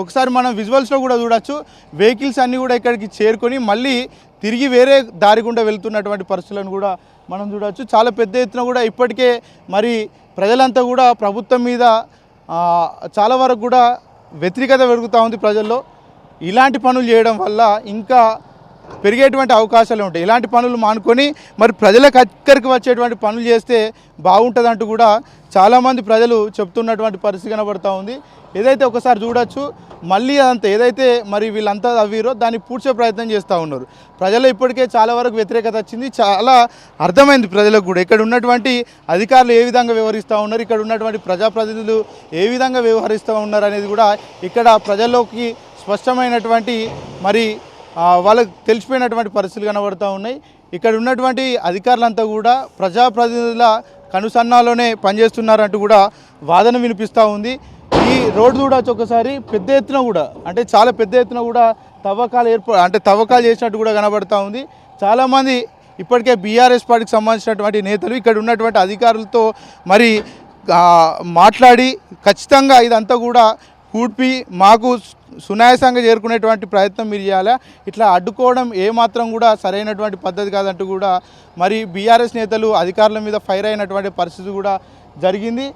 ఒకసారి మనం విజువల్స్లో కూడా చూడొచ్చు, వెహికల్స్ అన్నీ కూడా ఇక్కడికి చేరుకొని మళ్ళీ తిరిగి వేరే దారి గుండా వెళ్తున్నటువంటి పరిస్థితులను కూడా మనం చూడవచ్చు. చాలా పెద్ద ఎత్తున కూడా ఇప్పటికే మరి ప్రజలంతా కూడా ప్రభుత్వం మీద చాలా వరకు కూడా వ్యతిరేకత పెరుగుతూ ఉంది ప్రజల్లో. ఇలాంటి పనులు చేయడం వల్ల ఇంకా పెరిగేటువంటి అవకాశాలు ఉంటాయి. ఇలాంటి పనులు మానుకొని మరి ప్రజలకు అక్కడికి వచ్చేటువంటి పనులు చేస్తే బాగుంటుందంటూ కూడా చాలామంది ప్రజలు చెప్తున్నటువంటి పరిస్థితి కనబడుతూ ఉంది. ఏదైతే ఒకసారి చూడొచ్చు, మళ్ళీ అదంతా ఏదైతే మరి వీళ్ళంతా అవ్వీరో దాన్ని పూడ్చే ప్రయత్నం చేస్తూ ఉన్నారు. ప్రజలు ఇప్పటికే చాలా వరకు వ్యతిరేకత వచ్చింది. చాలా అర్థమైంది ప్రజలకు కూడా ఇక్కడ ఉన్నటువంటి అధికారులు ఏ విధంగా వ్యవహరిస్తూ ఉన్నారు, ఇక్కడ ఉన్నటువంటి ప్రజాప్రతినిధులు ఏ విధంగా వ్యవహరిస్తూ ఉన్నారు అనేది కూడా ఇక్కడ ప్రజల్లోకి స్పష్టమైనటువంటి మరి వాళ్ళకి తెలిసిపోయినటువంటి పరిస్థితులు కనబడుతూ ఉన్నాయి. ఇక్కడ ఉన్నటువంటి అధికారులంతా కూడా ప్రజాప్రతినిధుల కనుసన్నాలోనే పనిచేస్తున్నారంటూ కూడా వాదన వినిపిస్తూ ఉంది. ఈ రోడ్డు చూడవచ్చు ఒకసారి, పెద్ద ఎత్తున కూడా అంటే చాలా పెద్ద ఎత్తున కూడా తవ్వకాలు చేసినట్టు కూడా కనబడుతూ ఉంది. చాలామంది ఇప్పటికే బీఆర్ఎస్ పార్టీకి సంబంధించినటువంటి నేతలు ఇక్కడ ఉన్నటువంటి అధికారులతో మరి మాట్లాడి ఖచ్చితంగా ఇదంతా కూడా కూడ్పి మాకు సునాయాసంగా చేరుకునేటువంటి ప్రయత్నం మీరు చేయాలా, ఇట్లా అడ్డుకోవడం ఏమాత్రం కూడా సరైనటువంటి పద్ధతి కాదంటూ కూడా మరి బీఆర్ఎస్ నేతలు అధికారుల మీద ఫైర్ అయినటువంటి పరిస్థితి కూడా జరిగింది.